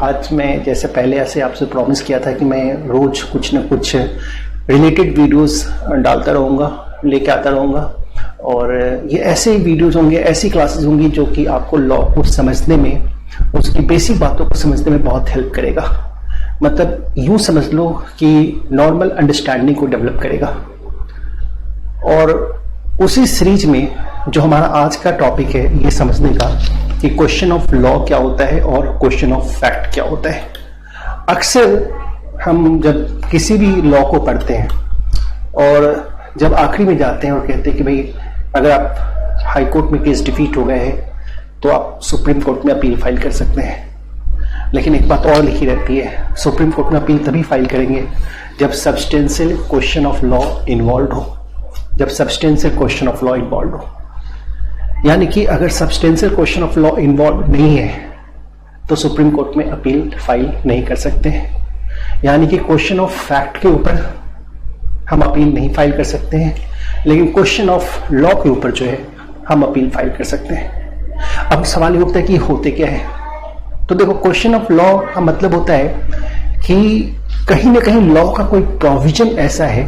आज मैं जैसे पहले ऐसे आपसे प्रॉमिस किया था कि मैं रोज कुछ न कुछ रिलेटेड वीडियोस डालता रहूँगा, लेके आता रहूँगा। और ये ऐसे वीडियोस होंगे, ऐसी क्लासेस होंगी जो कि आपको लॉ को समझने में, उसकी बेसिक बातों को समझने में बहुत हेल्प करेगा। मतलब यूँ समझ लो कि नॉर्मल अंडरस्टैंडिंग को डेवलप करेगा। और उसी सीरीज में जो हमारा आज का टॉपिक है ये समझने का कि क्वेश्चन ऑफ लॉ क्या होता है और क्वेश्चन ऑफ फैक्ट क्या होता है। अक्सर हम जब किसी भी लॉ को पढ़ते हैं और जब आखिरी में जाते हैं और कहते हैं कि भाई अगर आप हाई कोर्ट में केस डिफीट हो गए हैं तो आप सुप्रीम कोर्ट में अपील फाइल कर सकते हैं। लेकिन एक बात और लिखी रहती है, सुप्रीम कोर्ट में अपील तभी फाइल करेंगे जब substantial question of law involve हो, जब substantial question of law involve हो। यानी कि अगर substantial question of law involve नहीं है तो सुप्रीम कोर्ट में अपील फाइल नहीं कर सकते हैं। यानी कि क्वेश्चन ऑफ फैक्ट के ऊपर हम अपील नहीं फाइल कर सकते हैं, लेकिन क्वेश्चन ऑफ लॉ के ऊपर जो है हम अपील फाइल कर सकते हैं। अब सवाल ये उठता है कि होते क्या है। तो देखो, क्वेश्चन ऑफ लॉ का मतलब होता है कि कहीं ना कहीं लॉ का कोई प्रोविजन ऐसा है,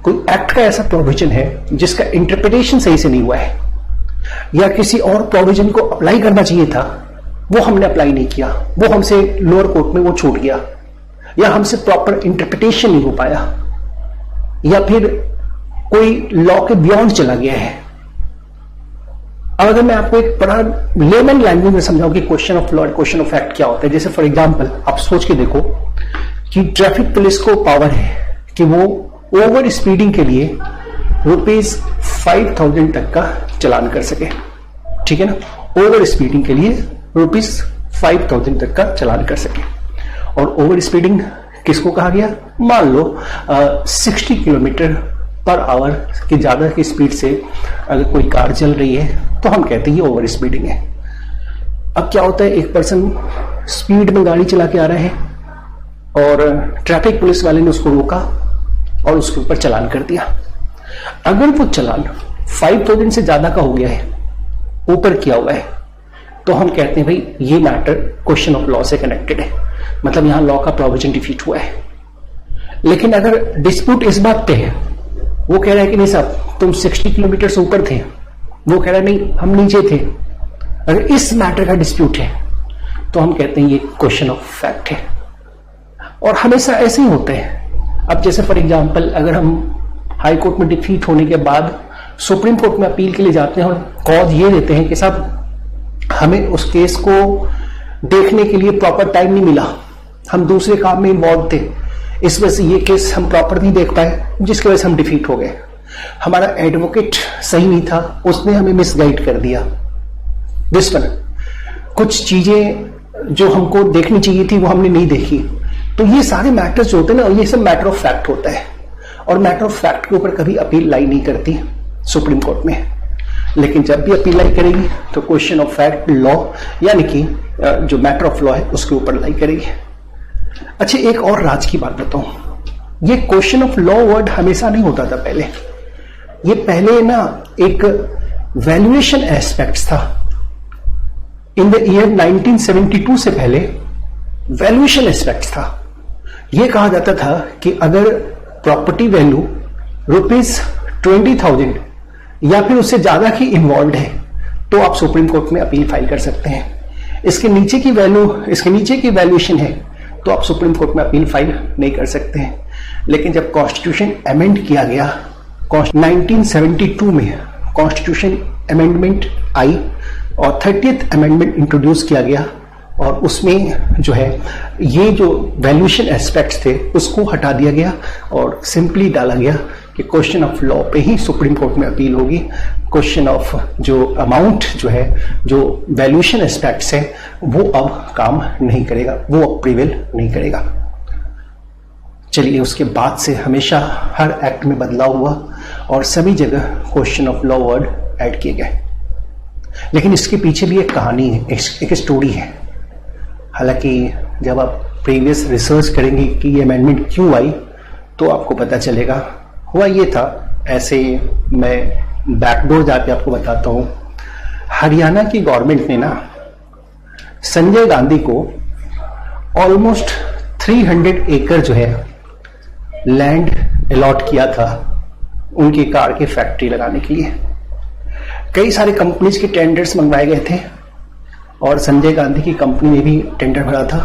कोई एक्ट का ऐसा प्रोविजन है जिसका इंटरप्रिटेशन सही से नहीं हुआ है, या किसी और प्रोविजन को अप्लाई करना चाहिए था वो हमने अप्लाई नहीं किया, वो हमसे लोअर कोर्ट में वो छूट गया, या हमसे प्रॉपर इंटरप्रिटेशन नहीं हो पाया, या फिर कोई लॉ के बियॉन्ड चला गया है। अब अगर मैं आपको एक बड़ा लेमन लैंग्वेज में समझाऊं कि क्वेश्चन ऑफ लॉ और क्वेश्चन ऑफ फैक्ट क्या होता है, जैसे फॉर एग्जांपल आप सोच के देखो कि ट्रैफिक पुलिस को पावर है कि वो ओवर स्पीडिंग के लिए ₹5,000 तक का चालान कर सके। ठीक है ना, ओवर स्पीडिंग के लिए ₹5,000 तक का चालान कर सके। और ओवर स्पीडिंग किसको कहा गया? मान लो 60 किलोमीटर पर आवर की ज्यादा की स्पीड से अगर कोई कार चल रही है तो हम कहते हैं ये ओवर स्पीडिंग है। अब क्या होता है, एक पर्सन स्पीड में गाड़ी चला के आ रहा है और ट्रैफिक पुलिस वाले ने उसको रोका और उसके ऊपर चालान कर दिया। अगर वो चालान 5,000 से ज्यादा का हो गया है, ऊपर किया हुआ है, तो हम कहते हैं भाई ये मैटर क्वेश्चन ऑफ लॉ से कनेक्टेड है, मतलब यहां लॉ का प्रोविजन डिफीट हुआ है। लेकिन अगर डिस्प्यूट इस बात पे है, वो कह रहा है कि नहीं साहब तुम 60 किलोमीटर से ऊपर थे, वो कह रहा है नहीं हम नीचे थे, अगर इस मैटर का डिस्प्यूट है तो हम कहते हैं ये क्वेश्चन ऑफ फैक्ट है। और हमेशा ऐसे ही होते हैं। अब जैसे फॉर एग्जांपल अगर हम हाई कोर्ट में डिफीट होने के बाद सुप्रीम कोर्ट में अपील के लिए जाते हैं और कॉज ये देते हैं कि साहब हमें उस केस को देखने के लिए प्रॉपर टाइम नहीं मिला, हम दूसरे काम में इन्वॉल्व थे, इस वजह से ये केस हम प्रॉपर नहीं देख पाए, जिसकी वजह से हम डिफीट हो गए। हमारा एडवोकेट सही नहीं था, उसने हमें मिसगाइड कर दिया। दिस वन, कुछ चीजें जो हमको देखनी चाहिए थी वो हमने नहीं देखी। तो ये सारे मैटर्स जो होते हैं ना, ये सब मैटर ऑफ फैक्ट होता है। और मैटर ऑफ फैक्ट के ऊपर कभी अपील लाई नहीं करती सुप्रीम कोर्ट में, लेकिन जब भी अपील लाई करेगी तो क्वेश्चन ऑफ फैक्ट लॉ यानी कि जो मैटर ऑफ लॉ है उसके ऊपर लाई करेगी। अच्छा, एक और राज की बात बताऊं, ये क्वेश्चन ऑफ लॉ वर्ड हमेशा नहीं होता था पहले। ये पहले ना एक वैल्यूएशन एस्पेक्ट था। इन द ईयर 1972 से पहले वैल्यूएशन एस्पेक्ट था। यह कहा जाता था कि अगर प्रॉपर्टी वैल्यू ₹20,000 या फिर उससे ज्यादा की इन्वॉल्व है तो आप सुप्रीम कोर्ट में अपील फाइल कर सकते हैं। इसके नीचे की वैल्यूएशन है तो आप सुप्रीम कोर्ट में अपील फाइल नहीं कर सकते हैं। लेकिन जब कॉन्स्टिट्यूशन अमेंड किया गया 1972 में, कॉन्स्टिट्यूशन अमेंडमेंट आई और 30th अमेंडमेंट इंट्रोड्यूस किया गया और उसमें जो है ये जो वैल्यूएशन एस्पेक्ट्स थे उसको हटा दिया गया और सिंपली डाला गया कि क्वेश्चन ऑफ लॉ पे ही सुप्रीम कोर्ट में अपील होगी। क्वेश्चन ऑफ जो अमाउंट जो है, जो वैल्यूएशन एस्पेक्ट्स है, वो अब काम नहीं करेगा, वो अब प्रिवेल नहीं करेगा। चलिए, उसके बाद से हमेशा हर एक्ट में बदलाव हुआ और सभी जगह question of law word add किए गए। लेकिन इसके पीछे भी एक कहानी है, एक स्टोरी है। हालांकि जब आप प्रीवियस रिसर्च करेंगे कि ये अमेंडमेंट क्यों आई तो आपको पता चलेगा। हुआ ये था, ऐसे मैं बैकडोर जाके आपको बताता हूं। हरियाणा की गवर्नमेंट ने ना संजय गांधी को ऑलमोस्ट 300 एकड़ जो है लैंड अलॉट किया था उनकी कार की फैक्ट्री लगाने के लिए। कई सारे कंपनीज के टेंडर्स मंगवाए गए थे और संजय गांधी की कंपनी ने भी टेंडर भरा था,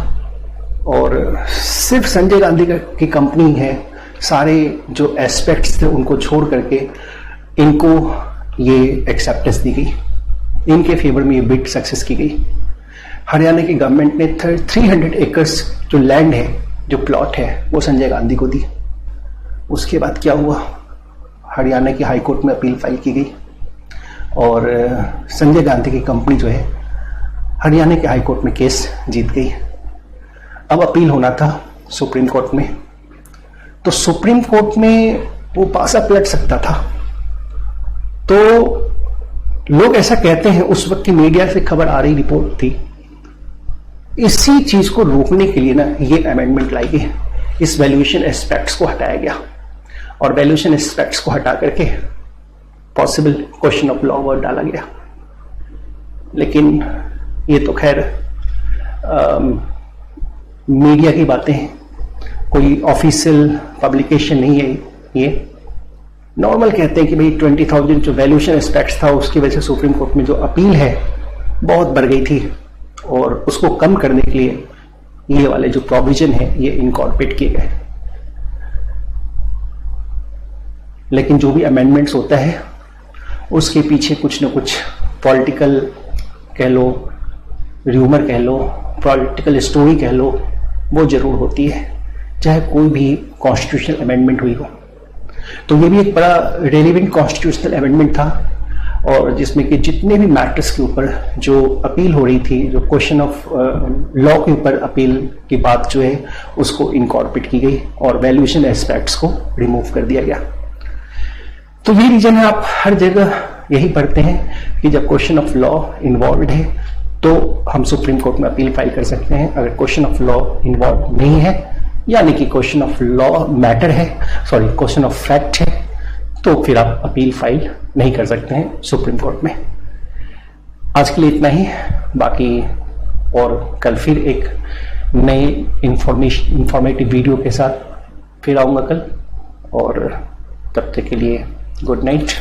और सिर्फ संजय गांधी की कंपनी है, सारे जो एस्पेक्ट्स थे उनको छोड़ करके इनको ये एक्सेप्टेंस दी गई, इनके फेवर में ये बिड सक्सेस की गई। हरियाणा की गवर्नमेंट ने 300 एकर्स जो लैंड है, जो प्लॉट है, वो संजय गांधी को दी। उसके बाद क्या हुआ, हरियाणा की हाई कोर्ट में अपील फाइल की गई और संजय गांधी की कंपनी जो है हरियाणा के हाई कोर्ट में केस जीत गई। अब अपील होना था सुप्रीम कोर्ट में, तो सुप्रीम कोर्ट में वो पासा पलट सकता था। तो लोग ऐसा कहते हैं, उस वक्त की मीडिया से खबर आ रही, रिपोर्ट थी, इसी चीज को रोकने के लिए ना ये अमेंडमेंट लाई गई, इस वैल्यूएशन एस्पेक्ट्स को हटाया गया और वैल्यूएशन एस्पेक्ट्स को हटा करके possible question of law word डाला गया। लेकिन ये तो खैर मीडिया की बातें हैं, कोई ऑफिशियल पब्लिकेशन नहीं है, ये नॉर्मल कहते हैं कि भाई 20,000 जो वैल्यूएशन एस्पेक्ट्स था उसकी वजह से सुप्रीम कोर्ट में जो अपील है बहुत बढ़ गई थी और उसको कम करने के लिए ये वाले जो प्रोविजन है ये इनकॉर्पोरेट किए गए। लेकिन जो भी अमेंडमेंट्स होता है उसके पीछे कुछ न कुछ पॉलिटिकल कह लो, र्यूमर कह लो, पॉलिटिकल स्टोरी कह लो, वो जरूर होती है, चाहे कोई भी कॉन्स्टिट्यूशनल अमेंडमेंट हुई हो। तो ये भी एक बड़ा रेलिवेंट कॉन्स्टिट्यूशनल अमेंडमेंट था और जिसमें कि जितने भी मैटर्स के ऊपर जो अपील हो रही थी, जो क्वेश्चन ऑफ लॉ के ऊपर अपील की बात जो है उसको इनकॉर्पोरेट की गई और वैल्यूएशन एस्पेक्ट्स को रिमूव कर दिया गया। तो ये रीजन है, आप हर जगह यही पढ़ते हैं कि जब क्वेश्चन ऑफ लॉ इन्वॉल्व है तो हम सुप्रीम कोर्ट में अपील फाइल कर सकते हैं। अगर क्वेश्चन ऑफ लॉ इन्वॉल्व नहीं है, यानी कि क्वेश्चन ऑफ लॉ मैटर है, सॉरी क्वेश्चन ऑफ फैक्ट है, तो फिर आप अपील फाइल नहीं कर सकते हैं सुप्रीम कोर्ट में। आज के लिए इतना ही, बाकी और कल फिर एक नई इंफॉर्मेटिव वीडियो के साथ फिर आऊंगा कल, और तब तक के लिए गुड नाइट।